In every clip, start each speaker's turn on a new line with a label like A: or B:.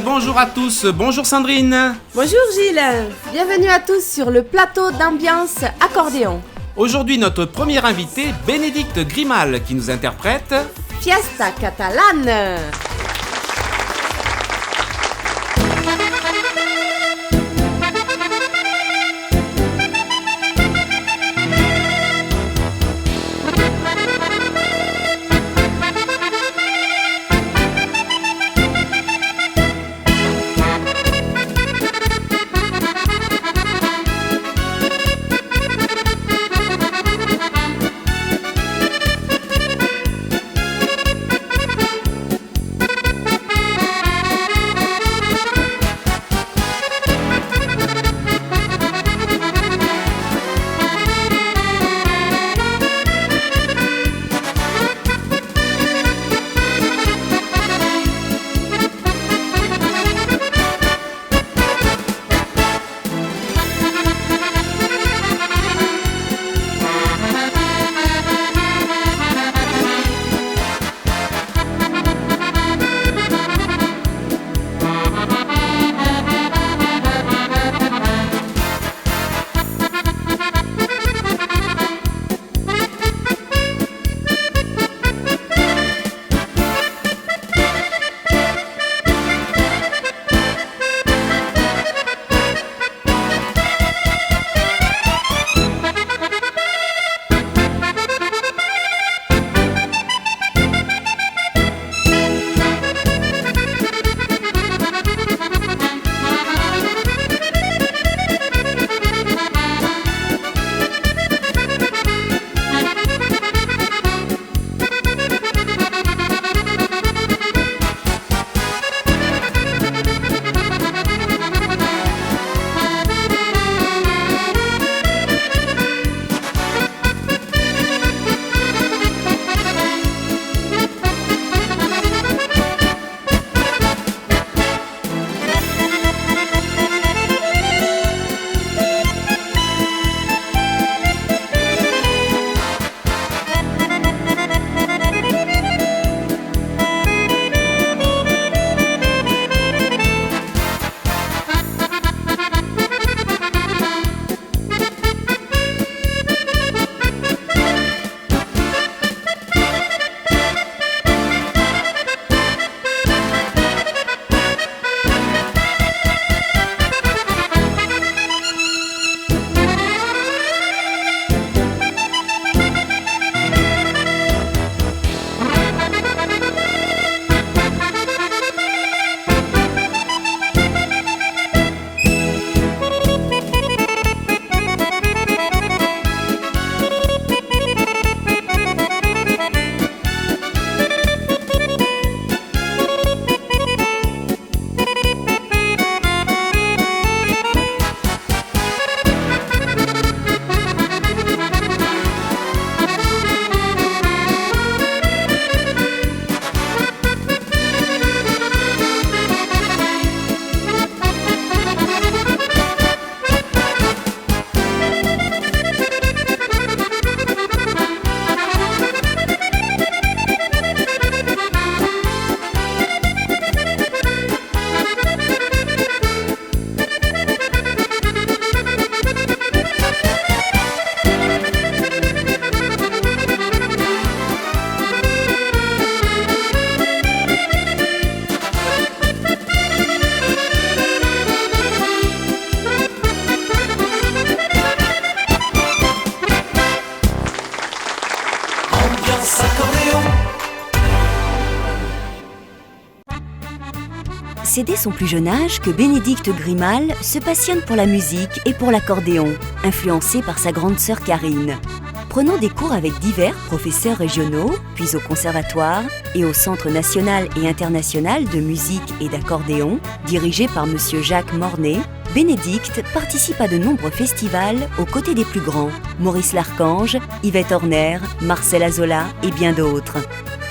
A: bonjour à tous, bonjour Sandrine.
B: Bonjour Gilles, bienvenue à tous sur le plateau d'ambiance accordéon.
A: Aujourd'hui notre premier invité, Bénédicte Grimal, qui nous interprète
B: Fiesta Catalane.
C: C'est dès son plus jeune âge que Bénédicte Grimal se passionne pour la musique et pour l'accordéon, influencée par sa grande sœur Karine. Prenant des cours avec divers professeurs régionaux, puis au conservatoire et au Centre national et international de musique et d'accordéon, dirigé par M. Jacques Mornay, Bénédicte participe à de nombreux festivals aux côtés des plus grands, Maurice Larchange, Yvette Horner, Marcel Azola et bien d'autres.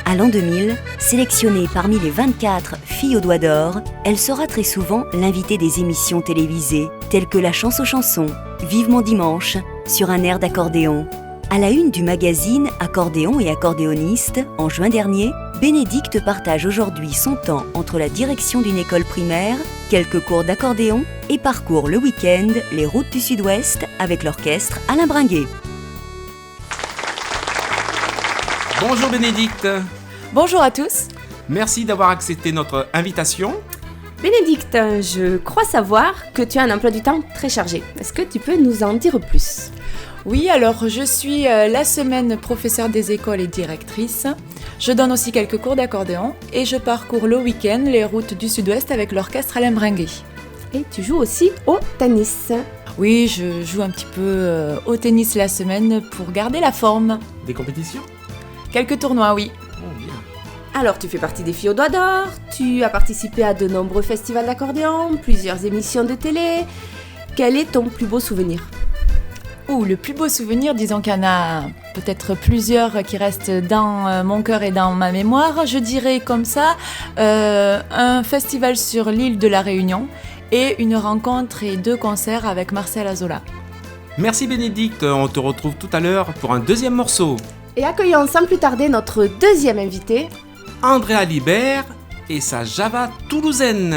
C: À l'an 2000, sélectionnée parmi les 24 filles aux doigts d'or, elle sera très souvent l'invitée des émissions télévisées, telles que La Chance aux chansons, Vivement dimanche, sur un air d'accordéon. À la une du magazine Accordéon et accordéoniste, en juin dernier, Bénédicte partage aujourd'hui son temps entre la direction d'une école primaire, quelques cours d'accordéon et parcourt le week-end les routes du Sud-Ouest avec l'orchestre Alain Bringuet.
A: Bonjour Bénédicte.
B: Bonjour à tous.
A: Merci d'avoir accepté notre invitation.
B: Bénédicte, je crois savoir que tu as un emploi du temps très chargé. Est-ce que tu peux nous en dire plus ?
D: Oui, alors je suis la semaine professeure des écoles et directrice. Je donne aussi quelques cours d'accordéon et je parcours le week-end les routes du Sud-Ouest avec l'orchestre Alain Bringuet.
B: Et tu joues aussi au tennis.
D: Oui, je joue un petit peu au tennis la semaine pour garder la forme.
A: Des compétitions ?
D: Quelques tournois, oui.
A: Oh, bien.
B: Alors, tu fais partie des filles au doigt d'or, tu as participé à de nombreux festivals d'accordéon, plusieurs émissions de télé. Quel est ton plus beau souvenir ?
D: Le plus beau souvenir, disons qu'il y en a peut-être plusieurs qui restent dans mon cœur et dans ma mémoire. Je dirais comme ça, un festival sur l'île de la Réunion et une rencontre et 2 concerts avec Marcel Azola.
A: Merci Bénédicte, on te retrouve tout à l'heure pour un deuxième morceau.
B: Et accueillons sans plus tarder notre deuxième invité,
A: André Alibert et sa Java toulousaine.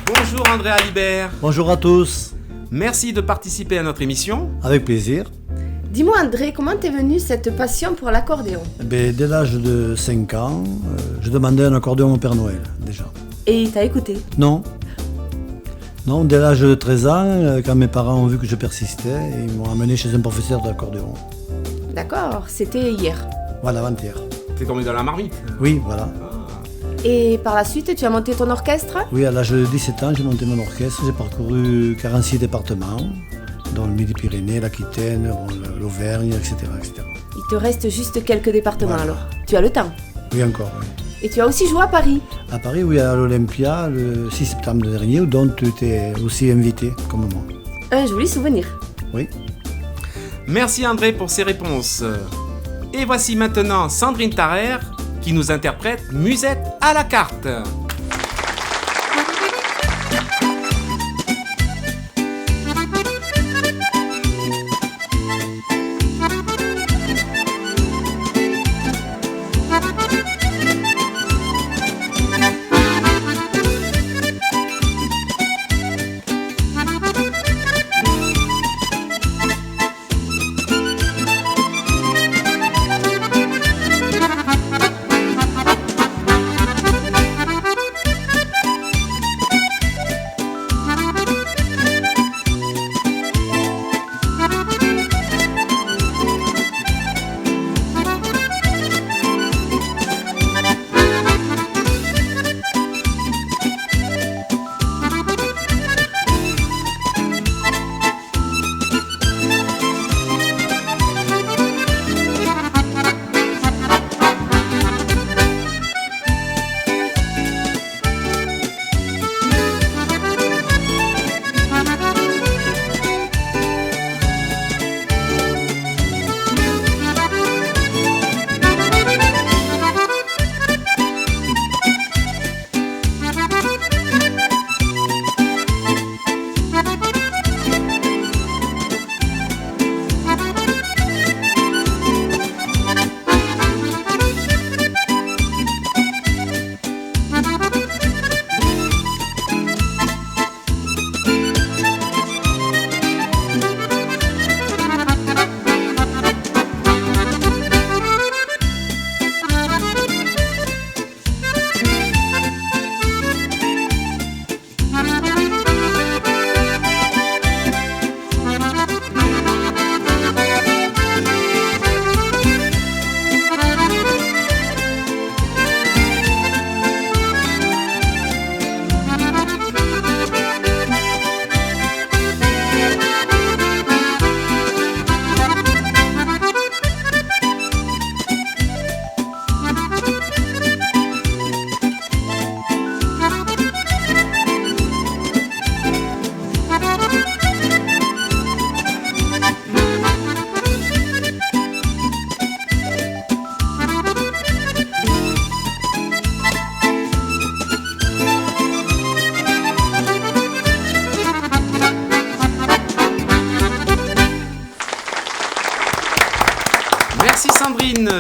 A: Bonjour André Alibert.
E: Bonjour à tous.
A: Merci de participer à notre émission.
E: Avec plaisir.
B: Dis-moi André, comment t'es venue cette passion pour l'accordéon ?
E: Dès l'âge de 5 ans, je demandais un accordéon au Père Noël, déjà.
B: Et t'as écouté ?
E: Non. Non, dès l'âge de 13 ans, quand mes parents ont vu que je persistais, ils m'ont amené chez un professeur d'accordéon.
B: D'accord, c'était hier.
E: Voilà, avant-hier.
A: T'es tombé dans la marmite.
E: Oui, voilà.
B: Et par la suite, tu as monté ton orchestre ?
E: Oui, à l'âge de 17 ans, j'ai monté mon orchestre. J'ai parcouru 46 départements, dont le Midi-Pyrénées, l'Aquitaine, l'Auvergne, etc., etc.
B: Il te reste juste quelques départements
E: Voilà.
B: alors. Tu as le temps.
E: Oui, encore, oui.
B: Et tu as aussi joué à Paris.
E: À Paris, oui, à l'Olympia, le 6 septembre dernier, dont tu étais aussi invité, comme moi.
B: Un joli souvenir.
E: Oui.
A: Merci André pour ces réponses. Et voici maintenant Sandrine Tarrer qui nous interprète Musette à la carte.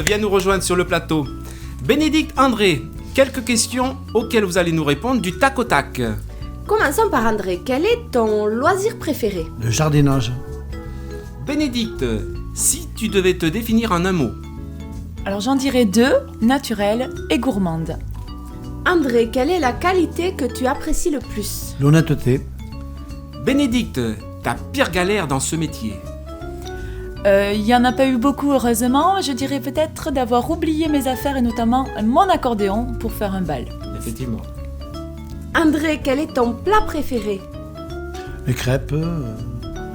A: vient nous rejoindre sur le plateau. Bénédicte, André, quelques questions auxquelles vous allez nous répondre du tac au tac.
B: Commençons par André. Quel est ton loisir préféré?
E: Le jardinage.
A: Bénédicte, si tu devais te définir en un mot.
D: Alors j'en dirais 2, naturelle et gourmande.
B: André, quelle est la qualité que tu apprécies le plus?
E: L'honnêteté.
A: Bénédicte, ta pire galère dans ce métier.
D: Il n'y en a pas eu beaucoup heureusement, je dirais peut-être d'avoir oublié mes affaires et notamment mon accordéon pour faire un bal.
A: Effectivement.
B: André, quel est ton plat préféré?
E: Les crêpes.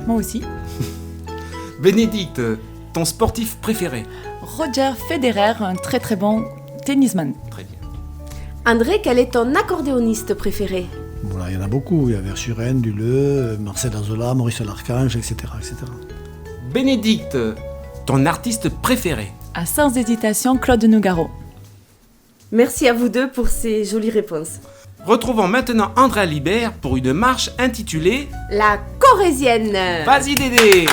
D: Moi aussi.
A: Bénédicte, ton sportif préféré.
D: Roger Federer, un très très bon tennisman.
A: Très bien.
B: André, quel est ton accordéoniste préféré?
E: Voilà, il y en a beaucoup. Il y a Verschuren, Duleux, Marcel Azola, Maurice Larchange, etc., etc.
A: Bénédicte, ton artiste préféré.
D: À sans hésitation, Claude Nougaro.
B: Merci à vous deux pour ces jolies réponses.
A: Retrouvons maintenant André Alibert pour une marche intitulée
B: La Corésienne.
A: Vas-y Dédé.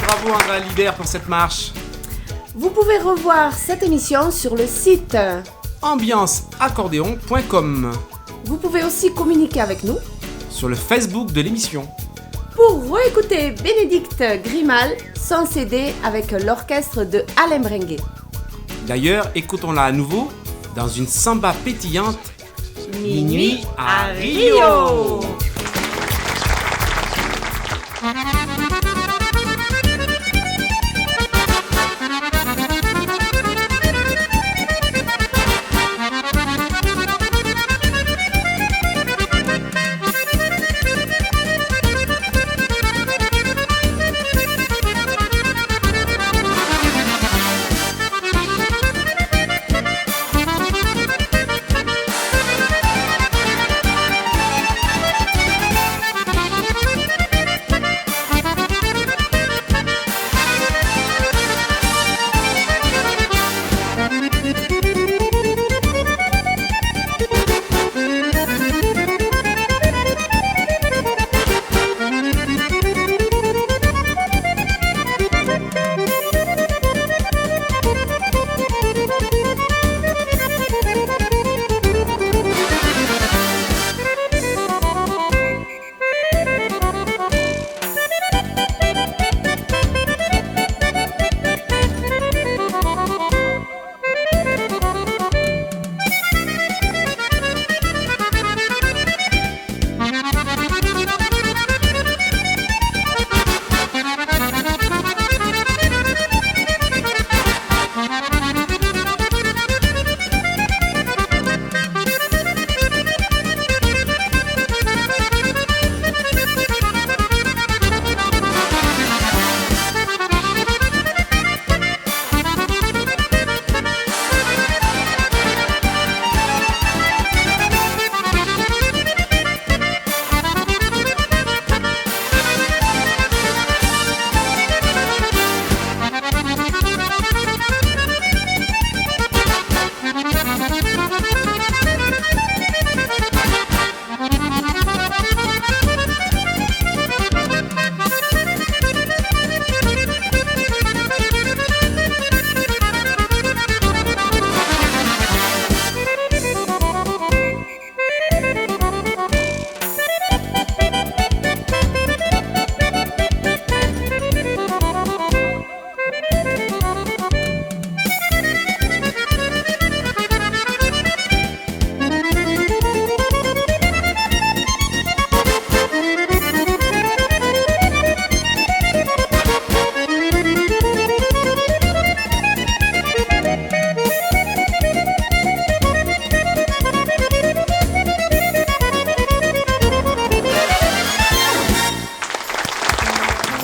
A: Bravo André Alibert pour cette marche.
B: Vous pouvez revoir cette émission sur le site.
A: ambianceaccordéon.com.
B: Vous pouvez aussi communiquer avec nous
A: Sur le Facebook de l'émission.
B: pour réécouter Bénédicte Grimal, son CD avec l'orchestre de Alain Brenguet.
A: D'ailleurs, écoutons-la à nouveau dans une samba pétillante. Minuit à Rio.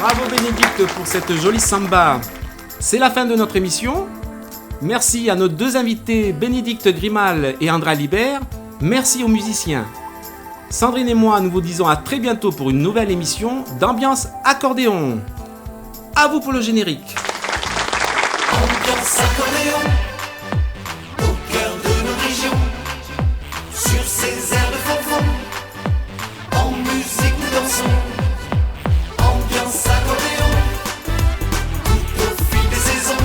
A: Bravo Bénédicte pour cette jolie samba. C'est la fin de notre émission. Merci à nos deux invités Bénédicte Grimal et Andra Libert. Merci aux musiciens. Sandrine et moi, nous vous disons à très bientôt pour une nouvelle émission d'Ambiance Accordéon. À vous pour le générique.
F: Ambiance accordéon, au cœur de nos régions, sur ces airs de fanfon, en musique nous dansons. Ambiance accordéon, tout au fil des saisons,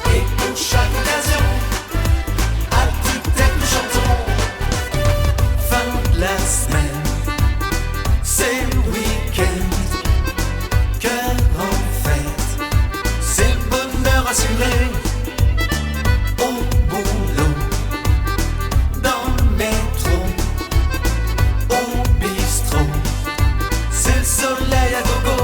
F: et pour chaque occasion, à tue-tête nous chantons. Fin de la semaine, c'est le week-end, cœur en fête, c'est le bonheur assuré. Au boulot, dans le métro, au bistrot, c'est le soleil à gogo.